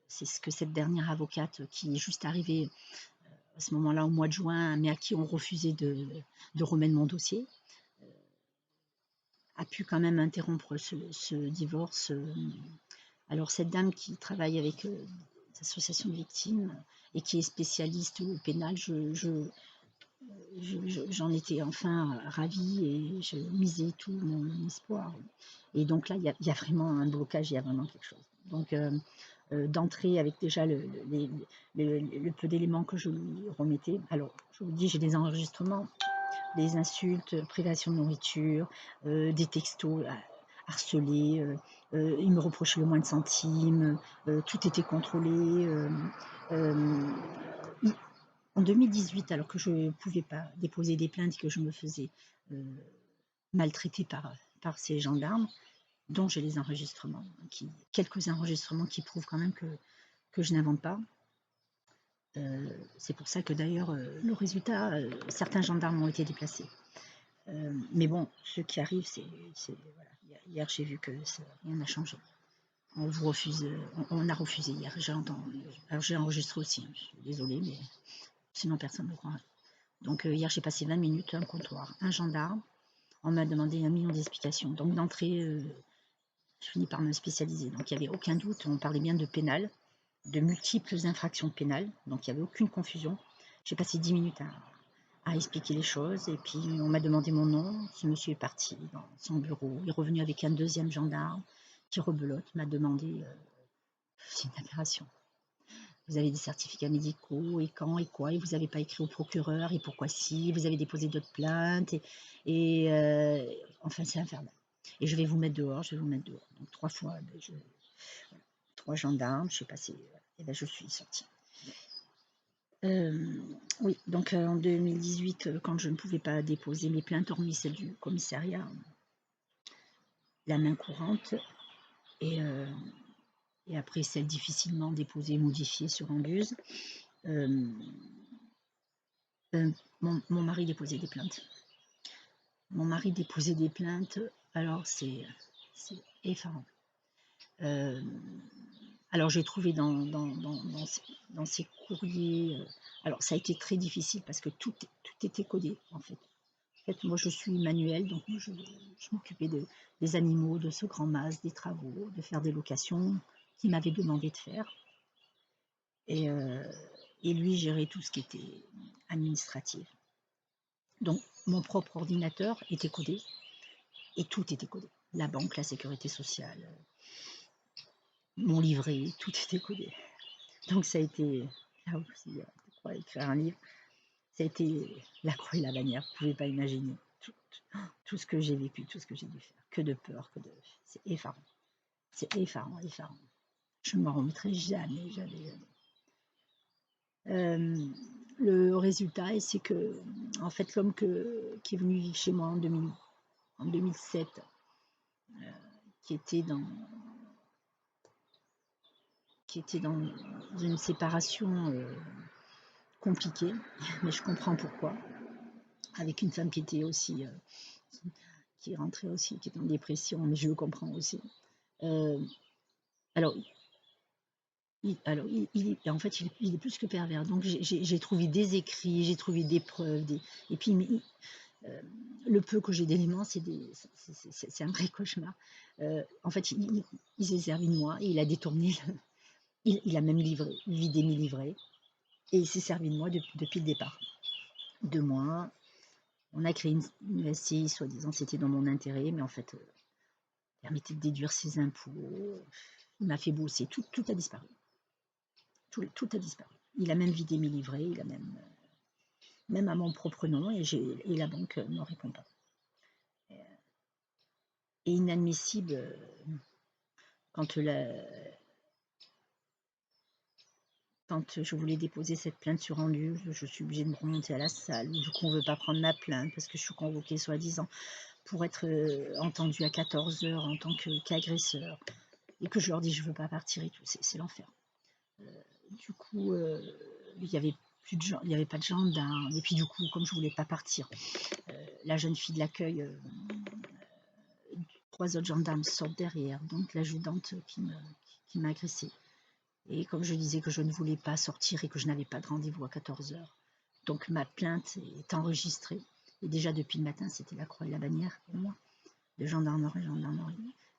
S1: c'est ce que cette dernière avocate qui est juste arrivée à ce moment-là au mois de juin, mais à qui on refusait de remettre mon dossier, a pu quand même interrompre ce divorce. Alors cette dame qui travaille avec des associations de victimes et qui est spécialiste au pénal, j'en étais enfin ravie, et je misais tout mon espoir. Et donc là, il y a vraiment un blocage, il y a vraiment quelque chose. Donc d'entrer avec déjà le peu d'éléments que je lui remettais. Alors, je vous dis, j'ai des enregistrements, des insultes, privation de nourriture, des textos harcelés, il me reprochait le moins de centimes, tout était contrôlé. En 2018, alors que je ne pouvais pas déposer des plaintes et que je me faisais maltraiter par ces gendarmes, dont j'ai les enregistrements, quelques enregistrements qui prouvent quand même que je n'invente pas. C'est pour ça que d'ailleurs, le résultat, certains gendarmes ont été déplacés. Mais bon, ce qui arrive, c'est voilà. Hier, j'ai vu que rien n'a changé. On vous refuse, on a refusé hier, alors j'ai enregistré aussi, hein, je suis désolée, mais sinon personne ne le croirait. Donc hier, j'ai passé 20 minutes, un comptoir, un gendarme, on m'a demandé 1 million d'explications. Donc d'entrée, je finis par me spécialiser. Donc il n'y avait aucun doute, on parlait bien de pénal, de multiples infractions pénales, donc il n'y avait aucune confusion. J'ai passé 10 minutes à expliquer les choses, et puis on m'a demandé mon nom. Ce monsieur est parti dans son bureau, il est revenu avec un deuxième gendarme qui rebelote, m'a demandé, c'est une aberration. Vous avez des certificats médicaux, et quand, et quoi, et vous n'avez pas écrit au procureur, et pourquoi si, vous avez déposé d'autres plaintes, enfin c'est infernal. Et je vais vous mettre dehors, je vais vous mettre dehors. Donc 3 fois, voilà, 3 gendarmes, je suis passée, et je suis sortie. Oui, donc en 2018, quand je ne pouvais pas déposer mes plaintes, hormis celle du commissariat, la main courante, et après celle difficilement déposée, modifiée sur Ambuse, mon mari déposait des plaintes. Mon mari déposait des plaintes, alors c'est effarant. Alors j'ai trouvé dans ces courriers, alors ça a été très difficile parce que tout était codé en fait. En fait, moi je suis manuelle, donc moi, je m'occupais des animaux, de ce grand mas, des travaux, de faire des locations qu'il m'avait demandé de faire. Et lui gérait tout ce qui était administratif. Donc mon propre ordinateur était codé, et tout était codé. La banque, la sécurité sociale, mon livret, tout était codé. Donc ça a été, là aussi, pourquoi écrire un livre, ça a été la croix et la bannière, vous ne pouvez pas imaginer tout ce que j'ai vécu, tout ce que j'ai dû faire, que de peur, c'est effarant. C'est effarant, effarant. Je ne m'en remettrai jamais, jamais, jamais. Le résultat, c'est que, en fait, l'homme qui est venu vivre chez moi en 2007, qui était dans une séparation compliquée, mais je comprends pourquoi, avec une femme qui était aussi, qui rentrait aussi, qui était en dépression, mais je le comprends aussi. Alors, en fait, il est plus que pervers. Donc, j'ai trouvé des écrits, j'ai trouvé des preuves, et puis le peu que j'ai d'éléments, c'est un vrai cauchemar. En fait, il s'est servi de moi, et il a détourné, il a même vidé mes livrets, et il s'est servi de moi depuis le départ. De moi, on a créé une SCI, soi-disant, c'était dans mon intérêt, mais en fait, permettait de déduire ses impôts. Il m'a fait bosser, tout a disparu. Tout a disparu. Il a même vidé mes livrets, il a même à mon propre nom, et la banque ne répond pas. Et inadmissible, quand je voulais déposer cette plainte sur rendu, je suis obligée de me remonter à la salle. Du coup, on ne veut pas prendre ma plainte parce que je suis convoquée soi-disant pour être entendue à 14h en tant qu'agresseur, et que je leur dis je ne veux pas partir et tout. C'est l'enfer. Du coup, il n'y avait pas de gendarme. Et puis du coup, comme je voulais pas partir, la jeune fille de l'accueil, 3 autres gendarmes sortent derrière, donc l'adjudante qui m'a agressée. Et comme je disais que je ne voulais pas sortir et que je n'avais pas de rendez-vous à 14h, donc ma plainte est enregistrée. Et déjà depuis le matin, c'était la croix et la bannière pour moi, de gendarmerie.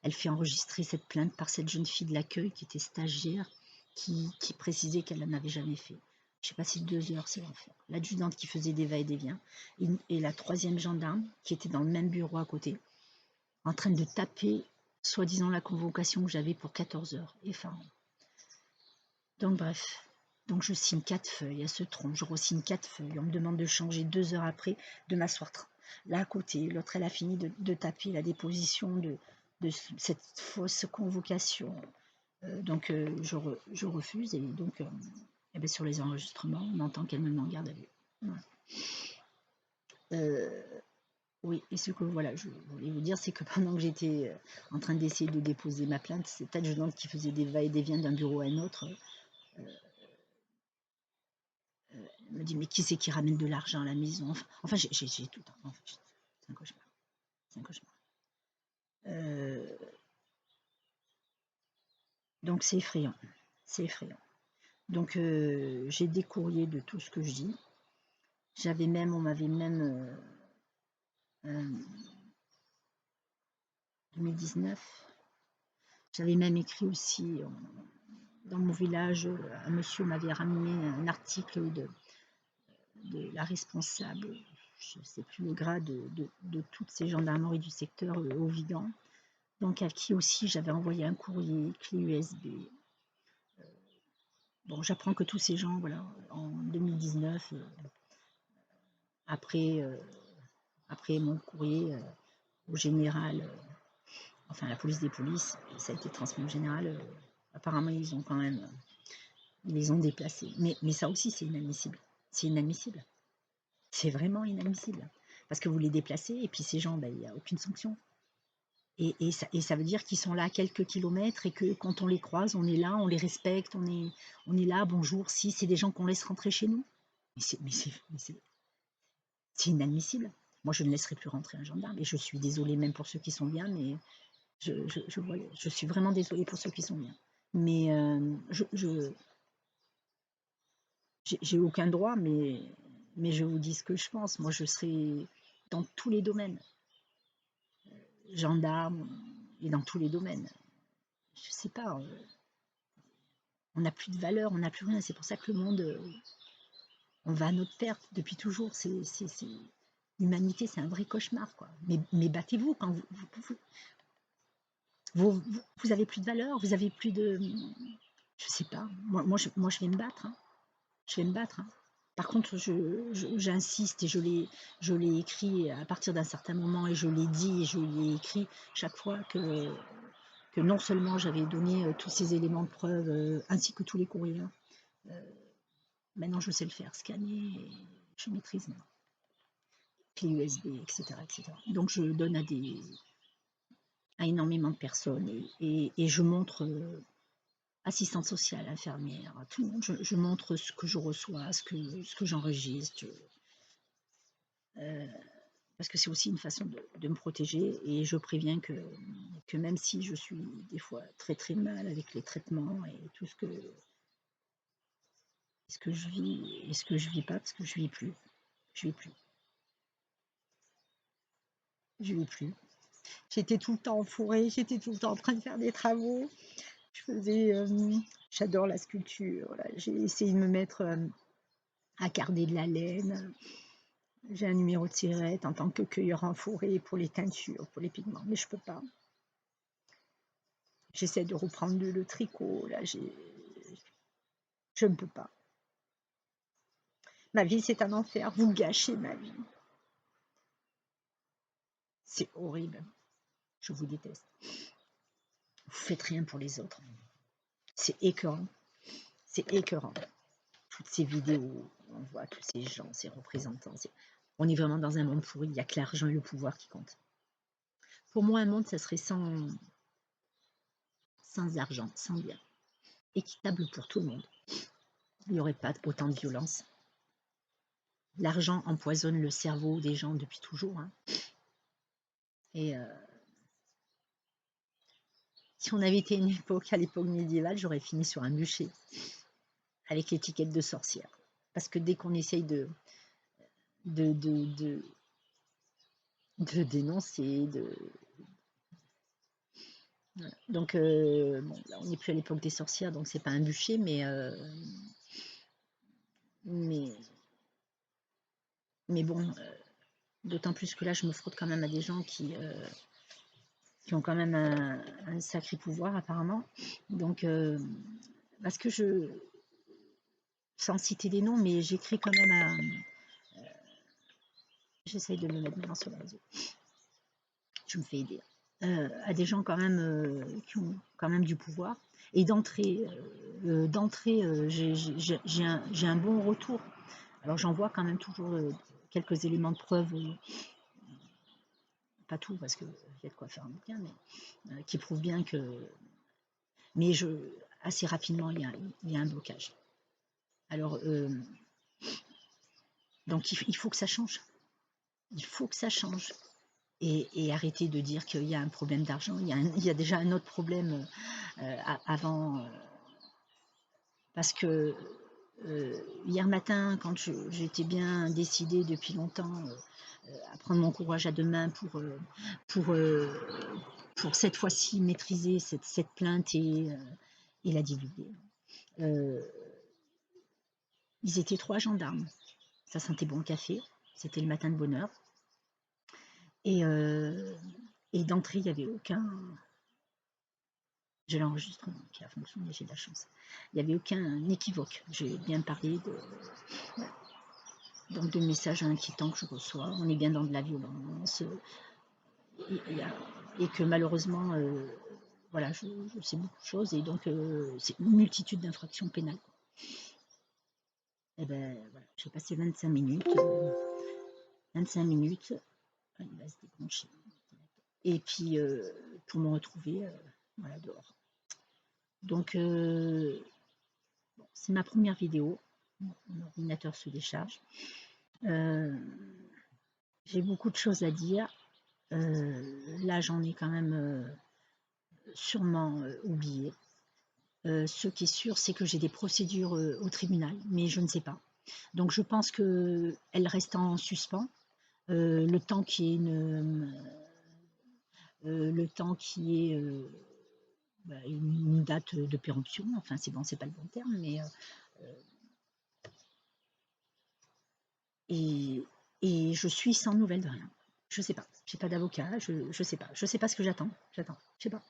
S1: Elle fait enregistrer cette plainte par cette jeune fille de l'accueil qui était stagiaire, qui précisait qu'elle n'en avait jamais fait. J'ai passé 2 heures, c'est l'enfer. L'adjudante qui faisait des va-et-vient, et la 3e gendarme qui était dans le même bureau à côté, en train de taper, soi-disant, la convocation que j'avais pour 14h. Effarant. Donc bref, donc je signe 4 feuilles, elle se trompe, je re-signe 4 feuilles, on me demande de changer 2 heures après, de m'asseoir là à côté. L'autre, elle a fini de taper la déposition de cette fausse convocation. Donc je refuse, et donc sur les enregistrements, on entend qu'elle me met en garde à vue. Voilà. Oui, et ce que voilà, je voulais vous dire, c'est que pendant que j'étais en train d'essayer de déposer ma plainte, cette adjudante qui faisait des va-et-vient d'un bureau à un autre me dit mais qui c'est qui ramène de l'argent à la maison, enfin j'ai tout. Enfin, c'est un cauchemar. C'est un cauchemar. Donc c'est effrayant. C'est effrayant. Donc j'ai des courriers de tout ce que je dis. On m'avait même 2019, J'avais même écrit aussi dans mon village, un monsieur m'avait ramené un article de la responsable, je ne sais plus le grade, de toutes ces gendarmeries du secteur au Vigan, donc à qui aussi j'avais envoyé un courrier, clé USB. Bon, j'apprends que tous ces gens, voilà, en 2019, après, après mon courrier au général, enfin la police des polices, ça a été transmis au général, apparemment ils ont quand même, ils les ont déplacés. Mais ça aussi c'est inadmissible. C'est inadmissible. C'est vraiment inadmissible. Parce que vous les déplacez et puis ces gens, ben, il n'y a aucune sanction. Et ça veut dire qu'ils sont là à quelques kilomètres et que quand on les croise, on est là, on les respecte, on est là, bonjour, si c'est des gens qu'on laisse rentrer chez nous. C'est inadmissible. Moi, je ne laisserai plus rentrer un gendarme. Et je suis désolée même pour ceux qui sont bien, mais je suis vraiment désolée pour ceux qui sont bien. Mais j'ai aucun droit, mais je vous dis ce que je pense. Moi, je serai dans tous les domaines, gendarme, et dans tous les domaines. Je sais pas, on n'a plus de valeur, on n'a plus rien. C'est pour ça que le monde, on va à notre perte depuis toujours. L'humanité, c'est un vrai cauchemar, quoi. Mais battez-vous quand vous avez plus de valeur, vous avez plus de... Je sais pas, moi je vais me battre, hein. Je vais me battre, hein. Par contre, j'insiste et je l'ai écrit à partir d'un certain moment et je l'ai dit et je l'ai écrit chaque fois que non seulement j'avais donné tous ces éléments de preuve ainsi que tous les courriers. Maintenant, je sais le faire, scanner, et je maîtrise maintenant. Clé USB, etc., etc. Donc, je donne à énormément de personnes et je montre assistante sociale, infirmière, à tout le monde. Je montre ce que je reçois, ce que j'enregistre. Parce que c'est aussi une façon de me protéger et je préviens que même si je suis des fois très très mal avec les traitements et tout ce que je vis et ce que je vis pas, parce que je vis plus. Je vis plus. Je vis plus. J'étais tout le temps en forêt, j'étais tout le temps en train de faire des travaux. Je faisais, j'adore la sculpture. Voilà. J'ai essayé de me mettre à carder de la laine. J'ai un numéro de cigarette en tant que cueilleur en forêt pour les teintures, pour les pigments, mais je peux pas. J'essaie de reprendre le tricot. Là, je ne peux pas. Ma vie, c'est un enfer. Vous gâchez ma vie. C'est horrible. Je vous déteste. Vous faites rien pour les autres. C'est écœurant. C'est écœurant. Toutes ces vidéos, on voit tous ces gens, ces représentants. On est vraiment dans un monde pourri. Il n'y a que l'argent et le pouvoir qui comptent. Pour moi, un monde, ça serait sans argent, sans bien. Équitable pour tout le monde. Il n'y aurait pas autant de violence. L'argent empoisonne le cerveau des gens depuis toujours. Hein. Et si on avait été à l'époque médiévale, j'aurais fini sur un bûcher avec l'étiquette de sorcière. Parce que dès qu'on essaye de dénoncer, voilà. Donc, bon, là, on n'est plus à l'époque des sorcières, donc c'est pas un bûcher, mais bon, d'autant plus que là, je me frotte quand même à des gens qui ont quand même un sacré pouvoir apparemment. Donc, parce que sans citer des noms, mais j'écris quand même à... J'essaye de me mettre maintenant sur le réseau. Je me fais aider. À des gens quand même qui ont quand même du pouvoir. Et d'entrée, j'ai un bon retour. Alors j'en vois quand même toujours quelques éléments de preuve, pas tout parce qu'il y a de quoi faire un bouquin, mais qui prouvent bien que... Mais assez rapidement, il y a un blocage. Alors, donc il faut que ça change. Il faut que ça change. Et arrêter de dire qu'il y a un problème d'argent. Il y a déjà un autre problème avant, parce que hier matin, quand j'étais bien décidée depuis longtemps à prendre mon courage à deux mains pour pour cette fois-ci maîtriser cette plainte et la divulguer. Ils étaient 3 gendarmes, ça sentait bon le café, c'était le matin de bonne heure. Et d'entrée, il n'y avait aucun... J'ai l'enregistrement qui a fonctionné, j'ai de la chance. Il n'y avait aucun équivoque. J'ai bien parlé donc de messages inquiétants que je reçois. On est bien dans de la violence. Et que malheureusement, voilà, je sais beaucoup de choses. Et donc, c'est une multitude d'infractions pénales. Et ben voilà, j'ai passé 25 minutes. 25 minutes. Il va se débrancher. Et puis, pour me retrouver voilà, dehors. Donc, c'est ma première vidéo. Mon ordinateur se décharge. J'ai beaucoup de choses à dire. Là, j'en ai quand même sûrement oublié. Ce qui est sûr, c'est que j'ai des procédures au tribunal, mais je ne sais pas. Donc, je pense qu'elles restent en suspens. Le temps qui est une date de péremption, enfin c'est bon, c'est pas le bon terme, mais et je suis sans nouvelles de rien. Je sais pas, j'ai pas d'avocat, je sais pas ce que j'attends, je sais pas.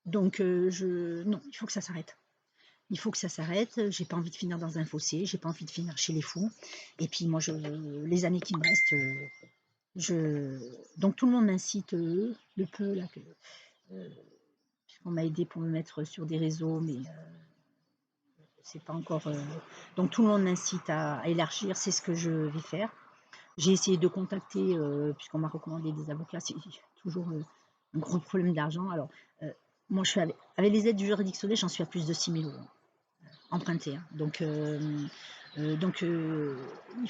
S1: Donc non, il faut que ça s'arrête. Il faut que ça s'arrête, j'ai pas envie de finir dans un fossé, j'ai pas envie de finir chez les fous. Et puis moi, les années qui me restent, donc tout le monde m'incite, le peu là que on m'a aidé pour me mettre sur des réseaux, mais c'est pas encore. Donc tout le monde m'incite à élargir, c'est ce que je vais faire. J'ai essayé de contacter, puisqu'on m'a recommandé des avocats, c'est toujours un gros problème d'argent. Alors, moi, je suis avec les aides du juridictionnel, j'en suis à plus de 6 000 € empruntés. Hein. Donc, il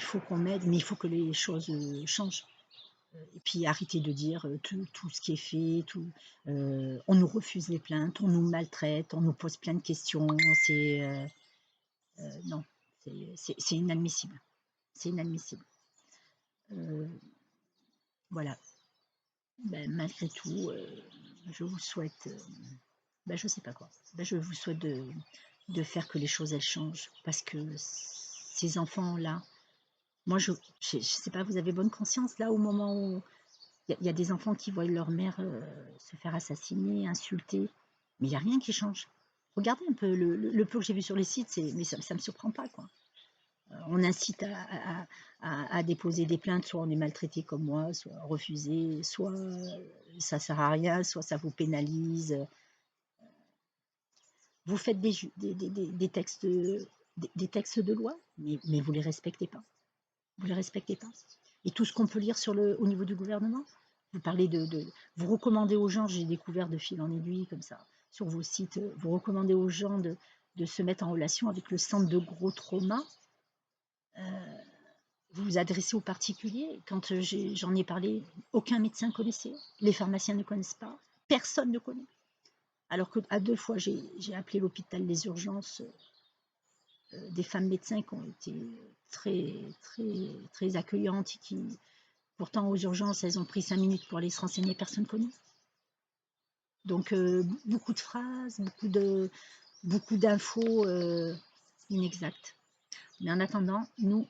S1: faut qu'on m'aide, mais il faut que les choses changent. Et puis arrêter de dire tout ce qui est fait, on nous refuse les plaintes, on nous maltraite, on nous pose plein de questions. Non, c'est inadmissible. C'est inadmissible. Voilà. Ben, malgré tout, je vous souhaite, je sais pas quoi. Je vous souhaite de faire que les choses elles changent, parce que ces enfants-là, moi je sais pas, vous avez bonne conscience là au moment où il y a des enfants qui voient leur mère se faire assassiner, insulter, mais il n'y a rien qui change. Regardez un peu le peu que j'ai vu sur les sites, mais ça me surprend pas quoi. On incite à déposer des plaintes, soit on est maltraité comme moi, soit refusé, soit ça sert à rien, soit ça vous pénalise. Vous faites des textes, des textes de loi, mais vous les respectez pas. Vous les respectez pas. Et tout ce qu'on peut lire au niveau du gouvernement, vous parlez vous recommandez aux gens, j'ai découvert de fil en aiguille comme ça sur vos sites, vous recommandez aux gens de se mettre en relation avec le centre de gros trauma. Vous vous adressez aux particuliers. Quand j'en ai parlé, aucun médecin connaissait, les pharmaciens ne connaissent pas, personne ne connaît. Alors qu'à 2 fois, j'ai appelé l'hôpital des urgences, des femmes médecins qui ont été très, très, très accueillantes, qui, pourtant aux urgences, elles ont pris 5 minutes pour aller se renseigner, personne ne connaît. Donc, beaucoup de phrases, beaucoup d'infos inexactes. Mais en attendant, nous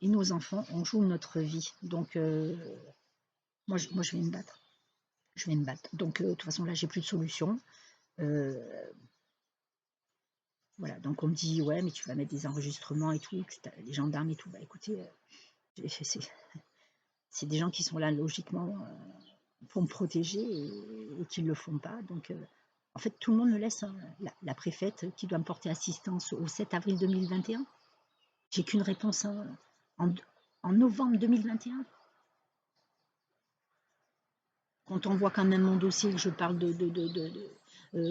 S1: et nos enfants, on joue notre vie. Donc, moi, je vais me battre. Je vais me battre. Donc, de toute façon, là, j'ai plus de solution. Voilà, donc on me dit, ouais, mais tu vas mettre des enregistrements et tout, les gendarmes et tout. Bah écoutez, c'est des gens qui sont là logiquement pour me protéger et qui ne le font pas. Donc, en fait, tout le monde me laisse. Hein. La préfète qui doit me porter assistance au 7 avril 2021, j'ai qu'une réponse en novembre 2021. Quand on voit quand même mon dossier, que je parle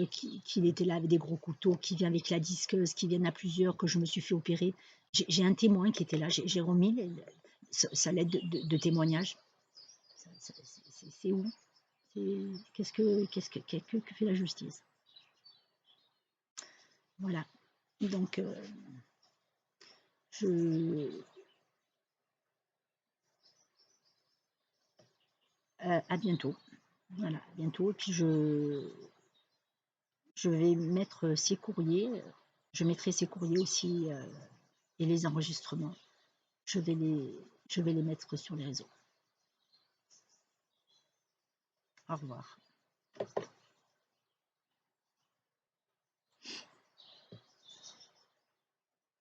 S1: qu'il était là avec des gros couteaux, qui vient avec la disqueuse, qui viennent à plusieurs, que je me suis fait opérer. J'ai un témoin qui était là, j'ai remis sa lettre de témoignage. C'est où? Qu'est-ce que fait la justice? Voilà. Donc, À bientôt. Voilà, à bientôt. Et puis je vais mettre ces courriers, je mettrai ces courriers aussi et les enregistrements. Je vais les mettre sur les réseaux. Au revoir.